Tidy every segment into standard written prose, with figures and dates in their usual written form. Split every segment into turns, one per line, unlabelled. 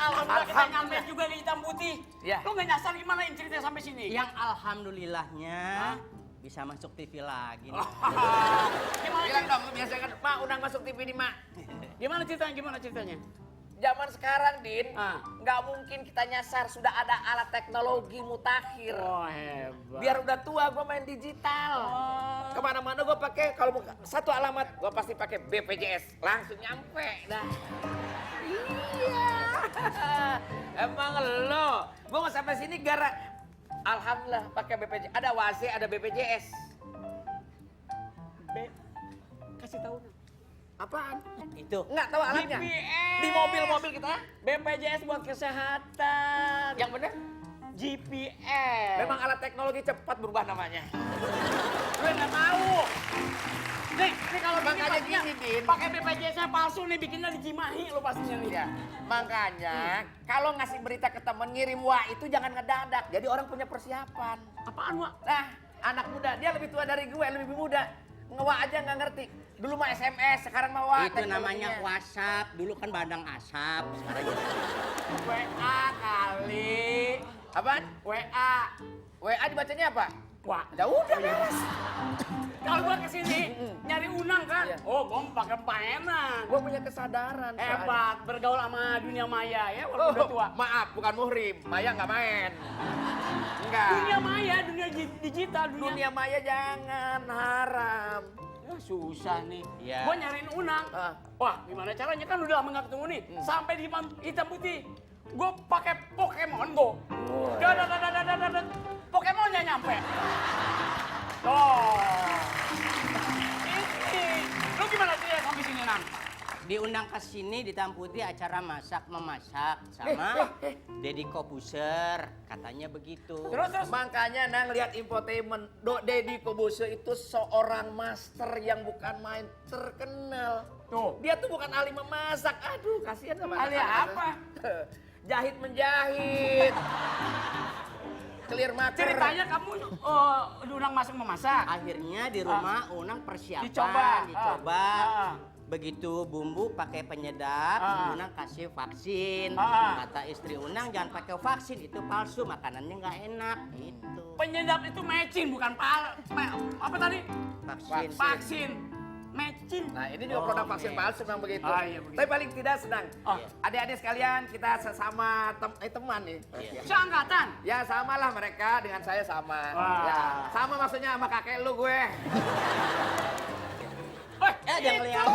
Alhamdulillah kita nyampe juga di Hitam Putih.
Ya.
Lu nggak nyasar gimana yang cerita sampai sini?
Yang alhamdulillahnya bisa masuk TV lagi nih.
Gimana
Bilang dong, lu biasa kan, Mak undang masuk TV nih, Mak.
Gimana ceritanya?
Zaman sekarang, Din,
Ah.
nggak mungkin kita nyasar. Sudah ada alat teknologi mutakhir.
Oh hebat.
Biar udah tua, gue main digital. Kemana-mana gue pakai, kalau satu alamat, gue pasti pakai BPJS. Langsung nyampe. Dah. Iya. Emang lo, gue mau sampai sini alhamdulillah pakai BPJS. Ada WAC, ada BPJS.
Kasih tahu.
Apaan?
Itu.
Nggak tahu alatnya?
GPS.
Di mobil-mobil kita?
BPJS buat kesehatan.
Yang bener?
GPS.
Memang alat teknologi cepat berubah namanya.
Gue nggak tahu. Nih kalau gini
Makanya
pastinya
gini, Din.
pakai BPJS-nya palsu nih, bikinnya di Cimahi lo pastinya nih.
Ya, makanya kalau ngasih berita ke temen ngirim wah itu jangan ngedadak. Jadi orang punya persiapan.
Apaan, Wak?
Nah, anak muda dia lebih tua dari gue, lebih muda. Ngewa aja nggak ngerti. Dulu mah SMS, sekarang mah wah.
Itu namanya WhatsApp. Dulu kan bandang asap. Sekarang jadi
WA kali.
Apaan?
WA.
WA dibacanya apa?
Wah,
Ya udah beres.
kalau gua kesini nyari Unang kan,
Iya.
oh gua pakai paenan.
Gue punya kesadaran.
Hebat, bergaul sama dunia maya ya,
Oh,
walaupun udah tua.
maaf, bukan muhrim. Maya nggak main. Enggak.
Dunia maya, dunia digital,
Dunia maya jangan haram.
Ya, susah nih.
Iya.
Gua nyariin Unang.
Ah.
Wah, gimana caranya kan udah lama nggak ketemu nih. Sampai di Hitam Putih. Gua pakai Pokemon Go. Dadadadadadadad. Pokemonnya nyampe. Tuh. Ini. Lu gimana cerita sampai sini, Nang?
diundang ke sini di Hitam Putih acara masak memasak sama Deddy Kobuser, katanya begitu.
Terus.
Makanya Nang lihat infotainment, Deddy Kobuser itu seorang master yang bukan main terkenal.
Tuh.
Dia tuh bukan ahli memasak. Aduh, kasihan sama
Ahli
anak-anak.
apa?
Jahit menjahit. Clear maker.
Ceritanya kamu diundang masak memasak.
Akhirnya di rumah Unang persiapan,
Dicoba.
Begitu bumbu pakai penyedap, Unang kasih vaksin.
Ah.
Kata istri Unang jangan pakai vaksin, itu palsu, makanannya nggak enak. Gitu.
Penyedap itu mecin bukan apa tadi?
Vaksin.
Vaksin. Mecin.
Nah ini juga produk vaksin palsu memang begitu.
Ah, iya, begitu.
Tapi paling tidak senang.
Oh.
Adik-adik sekalian kita sesama teman nih.
Iya.
Seangkatan.
Ya samalah mereka dengan saya sama.
Wah.
Ya, sama maksudnya sama kakek lu gue.
Jangan lihat.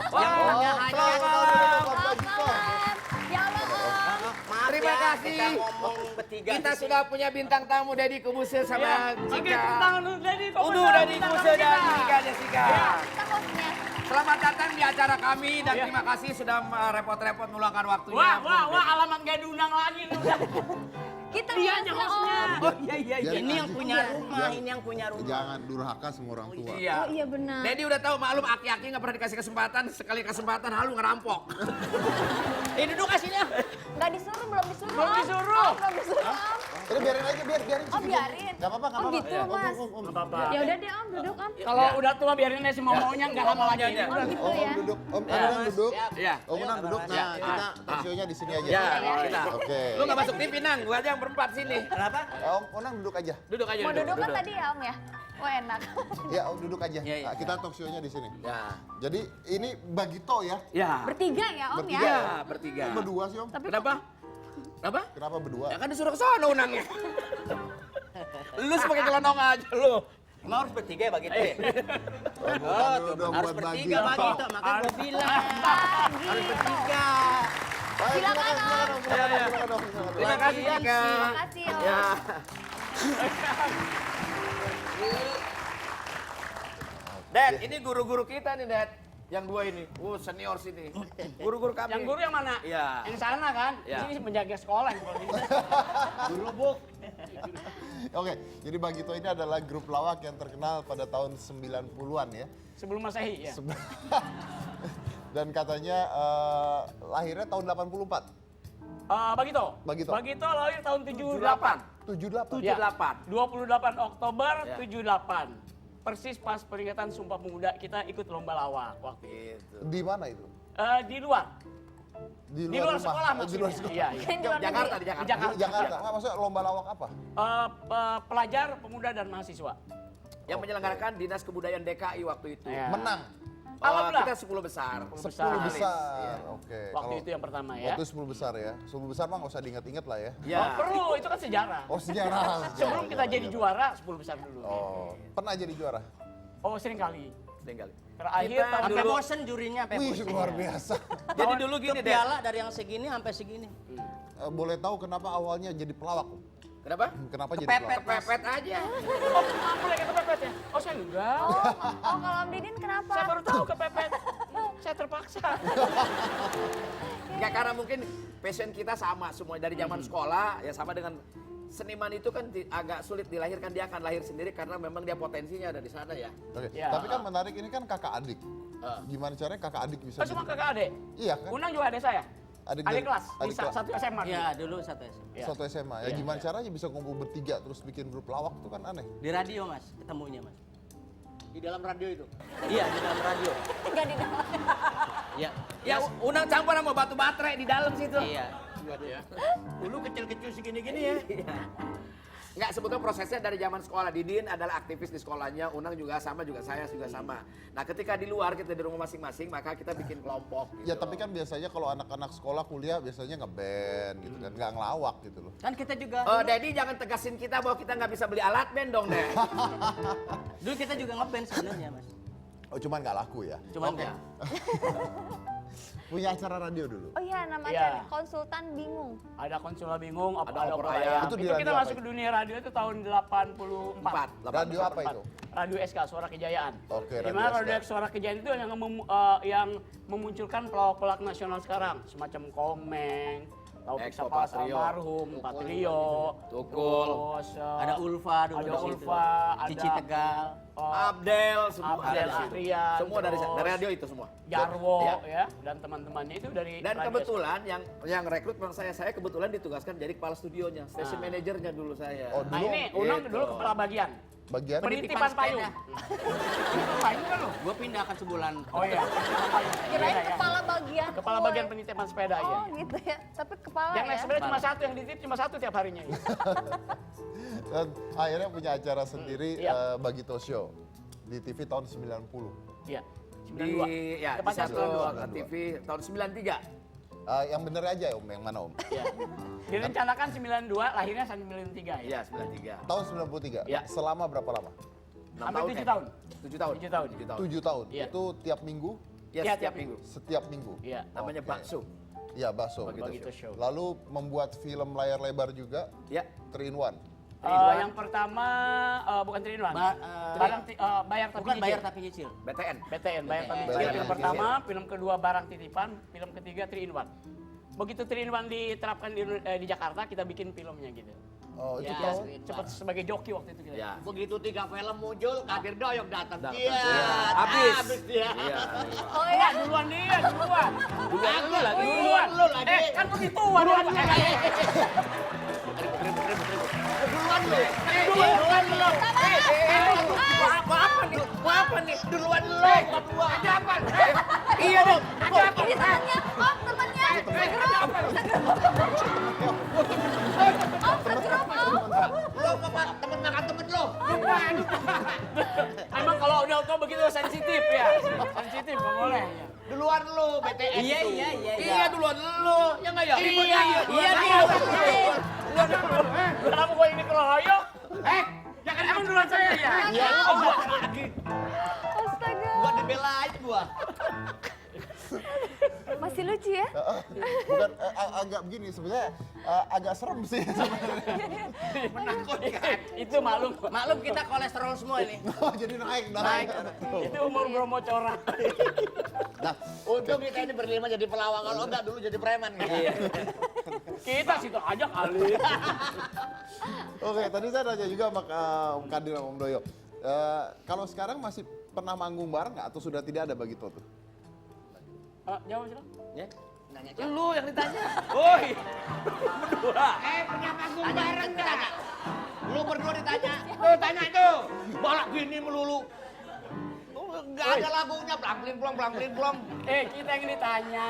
Yang orangnya hajat.
Selamat malam.
Ya Allah, Om.
Maaf
Terima
ya,
kasih.
Kita ngomong bertiga.
Kita
di sini.
sudah punya bintang tamu Deddy Kobuser sama
Oke,
Jika.
tepuk tangan dulu Deddy Kobuser.
Udah Deddy Kobuser dan Jika Jessica.
Kita hostnya.
Selamat datang di acara kami dan terima kasih sudah repot-repot meluangkan waktunya.
Wah, alamat gak diundang lagi.
Kita
Dia aja hostnya.
Oh iya.
Ini yang punya rumah, ini yang punya rumah.
Jangan durhaka semua orang tua.
Iya.
Oh iya benar.
Deddy udah tahu maklum aki-aki nggak pernah dikasih kesempatan, sekali kesempatan halu ngerampok.
Duduk sini ya.
Nggak disuruh, belum disuruh.
Belum
Om.
disuruh.
Oh, belum disuruh, Om.
Udah biarin aja, biarin.
Oh biarin.
Gak apa-apa,
Oh gitu, Mas.
apa-apa.
Ya udah deh, Om, duduk, Om.
Kalau udah tua biarin aja semua maunya nggak lama lagi.
Iya.
Oh gitu
Om
ya.
duduk, Om Unang duduk.
Iya.
Om Unang duduk. Nah, kita talkshownya di sini aja.
Ya,
Iya.
Oke. Lu nggak masuk TV Nang, gua aja yang berempat sini.
Kenapa?
Om Unang duduk aja.
Duduk aja.
Mau duduk kan tadi ya, Om ya? Oh enak.
Ya, Om duduk aja.
Iya, iya.
Nah, kita talkshownya di sini.
Ya.
Jadi ini Bagito ya.
Ya.
Bertiga ya, Om
Bertiga.
ya?
Ya, bertiga.
Kok berdua sih Om?
Tapi
Kenapa? Kenapa?
Kenapa berdua?
Ya kan disuruh ke sono Unangnya. Lu sebagai kelonong aja lu.
Emang harus bertiga ya begitu ya?
Bukan dong
Harus
buat
bertiga
Bagito.
begitu, makanya gue bilang. Harus bertiga.
Baik,
Silakan, Om.
silakan, Om.
Terima kasih Jika.
Terima kasih, Om.
Ya. Dad, ini guru-guru kita nih, Dad. Yang dua ini. Senior sini. Guru-guru kami.
Yang guru yang mana?
Iya.
Yang sana kan?
Iya.
Ini menjaga sekolah yang kalau gitu.
Guru lubuk.
Oke, jadi Bagito ini adalah grup lawak yang terkenal pada tahun 90-an ya.
Sebelum Masehi ya.
Dan katanya lahirnya tahun 84.
Bagito.
Bagito.
Bagito lahir tahun 78.
78.
Ya.
78.
28 Oktober
Ya.
78. Persis pas peringatan Sumpah Pemuda kita ikut lomba lawak waktu itu.
Gitu.
Di mana itu?
Di luar.
Di
Di luar
rumah.
sekolah
Di luar
maksudnya.
sekolah.
Iya, iya.
Kan di luar
Jakarta,
negeri.
di Jakarta.
Di Jakarta.
Di Jakarta. Nggak, maksudnya lomba lawak apa?
Pelajar, pemuda, dan mahasiswa.
Yang menyelenggarakan Dinas Kebudayaan DKI waktu itu.
Iya.
Menang.
Alhamdulillah.
Kita 10 besar.
10 besar.
Iya.
Oke.
Waktu
Kalau
itu yang pertama ya.
Waktu 10 besar ya. 10 besar mah nggak usah diingat-ingat lah ya.
Ya.
Oh, perlu, itu kan sejarah.
Oh sejarah.
Sebelum kita jadi juara, 10 besar dulu.
Oh, pernah jadi juara?
Oh, sering kali.
Tinggal.
Terakhir
Kita
tahun
Sampai
dulu-
bosen jurinya, sampai
Wih,
bosen.
luar biasa.
Jadi dulu gini deh.
Piala dari yang segini sampai segini.
Boleh tahu kenapa awalnya jadi pelawak? Om?
Kenapa?
Kenapa jadi
Kepepet.
pelawak?
Kepepet aja.
Oh, boleh kepepet ya? Oh, saya enggak.
Oh, kalau Om Didin kenapa?
Saya baru tahu kepepet. Saya terpaksa.
Enggak, karena mungkin passion kita sama semua dari zaman sekolah ya, sama dengan seniman itu kan agak sulit dilahirkan, dia akan lahir sendiri karena memang dia potensinya ada di sana ya.
Oke.
Ya.
Tapi kan menarik ini kan kakak adik. Gimana caranya kakak adik bisa?
Oh, cuma
jadi-
kakak adik.
Iya kan?
Unang juga adik saya.
Adik
Adik
dari-
kelas, di
adik kelas.
satu SMA.
Iya, dulu satu SMA.
Iya.
Satu SMA. Ya
Iya,
gimana caranya bisa kumpul bertiga terus bikin grup lawak tuh kan aneh.
Di radio, Mas, ketemunya, Mas. Di dalam radio itu. Iya, di dalam radio.
Enggak di dalam.
Iya.
Ya Unang campur sama batu baterai di dalam situ.
Iya.
Dulu kecil-kecil segini-gini ya. Enggak, sebetulnya prosesnya dari zaman sekolah. Didin adalah aktivis di sekolahnya, Unang juga sama, juga saya juga sama. Nah, ketika di luar kita di rumah masing-masing, maka kita bikin kelompok gitu.
Ya tapi kan biasanya kalau anak-anak sekolah kuliah biasanya ngeband gitu kan, nggak ngelawak gitu loh.
Kan kita juga
Daddy jangan tegasin kita bahwa kita nggak bisa beli alat band dong, deh.
dulu kita juga ngeband sebenarnya, Mas.
Oh cuman nggak laku ya.
Cuman
Oke.
kan
Punya acara radio dulu.
Oh iya, nama
Iya.
acaranya Konsultan Bingung.
Ada Konsula Bingung,
Ada
ada
opera
opera
ayam.
ayam.
Itu
Itu,
di
kita
radio
masuk
apa
ke dunia radio itu tahun 84.
Radio apa itu?
Radio SK, Suara Kejayaan.
Oke,
Di
Radio
mana
SK.
Radio Suara Kejayaan itu yang memunculkan pelawak-pelawak nasional sekarang, semacam Komeng, Taufik
Eko
Sapas
Patrio.
almarhum, Patrio,
Tukul.
terus,
ada Ulfa dulu
ada
di situ.
Ulfa, ada
Cici Tegal.
Abdel, semua
Abdel
ada di situ.
Adrian,
Semua dari
terus
dari radio itu semua.
Jarwo
Ya.
ya, dan teman-temannya itu dari
Dan
Radio
kebetulan yang rekrut memang saya kebetulan ditugaskan jadi kepala studionya, station manajernya dulu saya.
Oh,
SK. Nah
dulu
ini Unang
Gitu.
dulu kepala bagian.
bagian
Penitipan payung. Payung kan lo?
Gue pindah sebulan.
Oh iya.
Kirain
Iya, iya.
kepala bagian.
Kepala
kue.
bagian penitipan sepeda ya.
Oh gitu ya. Tapi kepala
Yang naik
ya.
sepeda cuma satu, yang dititip cuma satu tiap harinya.
dan akhirnya punya acara sendiri
Iya.
Bagito Show di TV tahun 90.
Iya.
Di
92.
ya di
Tepatnya
satu
92.
TV tahun 93.
Yang bener aja Om, yang mana Om?
Iya. Direncanakan 92, lahirnya 93 ya.
Iya, 93.
Tahun 93.
Iya.
Selama berapa lama?
6
Hampir 7
eh.
tahun.
7 tahun.
7 tahun.
7 tahun.
7 tahun.
Iya.
Itu tiap minggu?
Ya,
Iya,
setiap
tiap
minggu.
Setiap minggu.
Iya.
Namanya
Oke.
bakso.
Iya, bakso.
Bagito Show.
Lalu membuat film layar lebar juga,
Ya.
3 in 1.
Yang pertama bukan Trinwan. Bayar tapi
Bukan
nyicil.
bayar tapi nyicil.
BTN.
BTN, bayar tapi
BTN.
nyicil. Film
Nyicil.
pertama, film kedua barang titipan, film ketiga 3 in 1. Begitu 3 in 1 diterapkan di Jakarta, kita bikin filmnya gitu.
Oh, itu
Ya,
tahun?
Cepat sebagai joki waktu itu kita.
Ya.
Begitu 3 film muncul, Kadir Doyok datang.
Datang.
Iya,
Habis.
dia.
Iya.
Oh iya.
Duluan dia, duluan.
Duluan lu lagi.
Duluan.
Lu lagi.
Kan begitu duluan.
Duluan lu.
Duluan lu. Mau apa nih? Mau apa nih? Duluan lu. Ada apa? Iya dong. Ada apa?
Ini temannya, Om, temannya. Om, ke grup, Om.
Lu apa? Temen makan temen lu.
Emang kalau udah auto begitu sensitif ya. Sensitif nggak boleh. Ya.
Duluan lu, BTN
Iya,
itu.
iya, iya.
Iya duluan lu. Ya enggak ya?
Iya,
Iya,
Kenapa gua ini keroyok? Jangan emang duluan saya ya?
Iya,
Oh, gua.
Astaga.
Gua dibelain gua.
Masih lucu ya?
Bukan agak begini sebenarnya agak serem sih sebenarnya.
Itu maklum.
Maklum kita kolesterol semua ini.
Jadi naik.
Itu umur Bromo corak.
Nah, untung kita ini berlima jadi pelawak. Kalau enggak dulu jadi preman.
Kita situ aja kali.
Oke, tadi saya nanya juga sama Om Kadir sama Om Doyo. Kalau sekarang masih pernah manggung bareng nggak atau sudah tidak ada Bagito tuh?
Jawab silakan.
Ya.
Nanya
Lu yang ditanya. Woi. Berdua.
punya panggung bareng enggak? Lu berdua ditanya. Tuh tanya itu. Balak gini melulu. Enggak ada lagunya, blang bling blong.
Kita yang ditanya.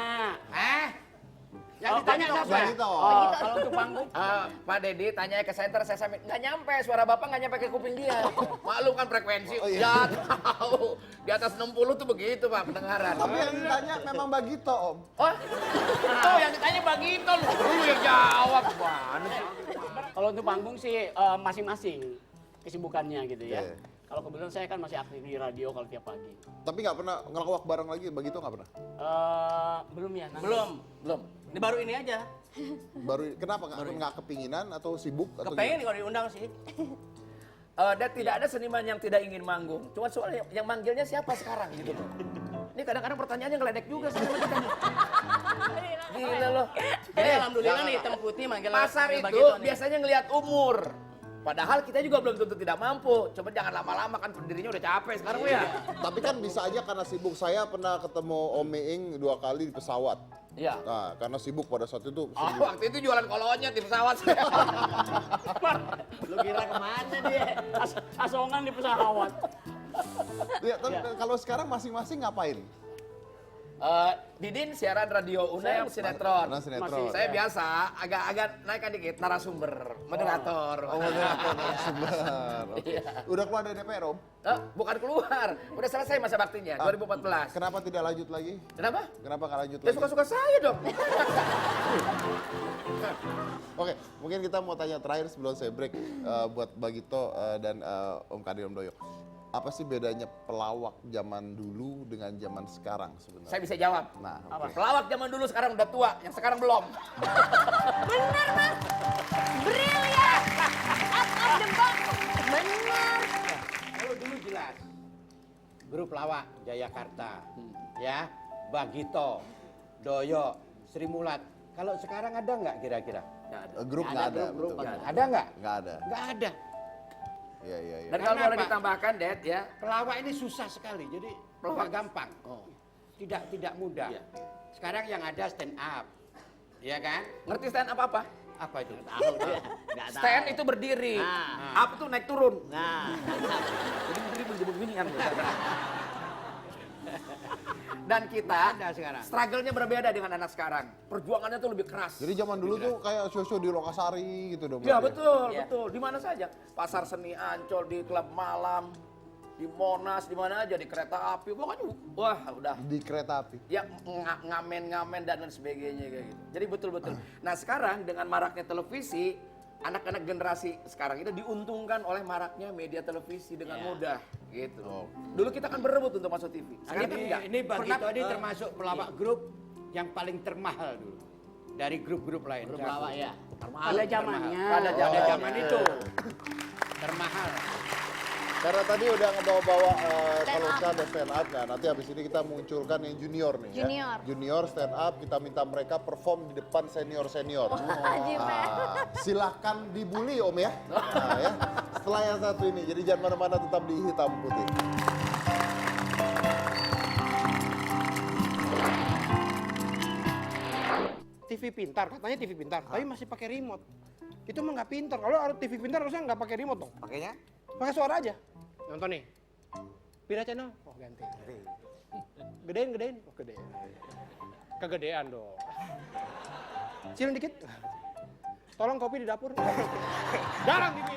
Yang ditanya siapa?
Bagito.
Oh, kalau untuk panggung,
Pak Dedi tanya ke center, saya sampai nggak nyampe, suara bapak nggak nyampe ke kuping dia. Maklum kan frekuensi,
Oh, iya.
ya tahu. Di atas 60 tuh begitu Pak pendengaran.
Tapi yang ditanya memang Bagito, Om.
Oh, tuh yang ditanya Bagito lu yang jawab. Mana sih?
kalau untuk panggung sih masing-masing kesibukannya gitu ya.
Oke.
Kalau kebetulan saya kan masih aktif di radio kalau tiap pagi.
Tapi nggak pernah ngelawak bareng lagi, Bagito nggak pernah?
Belum ya? nanti.
Belum. Ini baru ini aja.
Baru kenapa nggak kepinginan atau sibuk atau
Kepengen nih
gimana?
kalau diundang sih.
Dan tidak ada seniman yang tidak ingin manggung. Cuma soalnya yang manggilnya siapa sekarang gitu loh. Ini kadang-kadang pertanyaannya ngeledek juga sama kita nih. Gila loh.
Jadi alhamdulillah nih hitam putih manggil
Pasar
manggil
itu
Bagito nih.
biasanya ngelihat umur. Padahal kita juga belum tentu tidak mampu. Coba jangan lama-lama kan pendirinya udah capek sekarang ya.
Tapi kan bisa aja karena sibuk. Saya pernah ketemu Om Meing 2 kali di pesawat.
Iya.
Nah, karena sibuk pada saat itu.
Oh, waktu itu jualan kolonnya di pesawat.
Lu kira kemana dia?
Asongan di pesawat.
Ya, tapi kalau sekarang masing-masing ngapain?
Didin siaran radio Unang sinetron.
Karena sinetron.
Saya biasa agak naikkan dikit narasumber, moderator.
Oh, narasumber. Oke. Udah keluar dari DPR, Om?
Bukan keluar, udah selesai masa baktinya 2014.
Kenapa tidak lanjut lagi?
Kenapa?
Kenapa nggak lanjut
Ya
lagi?
suka-suka saya dong.
Oke, mungkin kita mau tanya terakhir sebelum saya break buat Bagito dan Om Kadir, Om Doyo. Apa sih bedanya pelawak zaman dulu dengan zaman sekarang sebenarnya?
Saya bisa jawab.
Nah,
Apa?
oke.
Pelawak zaman dulu sekarang udah tua, yang sekarang belum.
Bener, Mas. Brilian. Out of the box. Bener.
Kalau dulu jelas. Grup lawak Jayakarta, ya, Bagito, Doyo, Sri Mulat. Kalau sekarang ada nggak kira-kira?
Grup nggak ada, betul.
Ada nggak?
Nggak ada.
Nggak ada.
Iya, iya, iya.
Dan kalau
Karena
boleh
apa?
ditambahkan, Dad, ya.
Pelawak ini susah sekali, jadi nggak gampang. Tidak mudah.
Iya.
Sekarang yang ada stand up, ya kan?
Ngerti stand up apa?
Apa itu?
Stand itu berdiri.
Nah.
Up itu naik turun.
Nah,
Jadi berdiri begini kan. Dan kita
ada sekarang.
struggle-nya berbeda dengan anak sekarang. Perjuangannya tuh lebih keras.
Jadi zaman dulu tuh kayak show-show di Lokasari gitu dong.
Ya
berarti
betul,
Iya.
betul. Di mana saja. Pasar seni Ancol, di klub malam, di Monas, di mana aja, di kereta api. Pokoknya wah udah.
Di kereta api.
Ya ngamen-ngamen dan lain sebagainya kayak gitu. Jadi betul-betul. Nah sekarang dengan maraknya televisi, anak-anak generasi sekarang itu diuntungkan oleh maraknya media televisi dengan mudah gitu.
Oh.
Dulu kita kan berebut untuk masuk TV. Sekarang kan enggak.
Ini Bagito ini termasuk pelawak grup yang paling termahal dulu dari grup-grup lain.
Grup lawak ya.
Pada zamannya.
Pada
Pada
zaman
zaman itu termahal.
Karena tadi udah ngebawa-bawa
Stand
kalau
up.
sekarang ada stand up, nah nanti habis ini kita munculkan yang junior nih
Junior.
ya. Junior stand up, kita minta mereka perform di depan senior-senior.
Jiper.
Silahkan dibully Om ya. Nah, ya. Setelah yang satu ini, jadi jangan mana-mana, tetap di Hitam Putih.
TV pintar, katanya TV pintar, tapi masih pakai remote. Itu mah nggak pintar. Kalau ada TV pintar harusnya nggak pakai remote dong.
Pakainya?
Pakai suara aja. Nonton nih. Pindah channel, oh ganti. Gedein, oh gedein. Kegedean dong. Kecilin dikit. Tolong kopi di dapur. Jarang TV.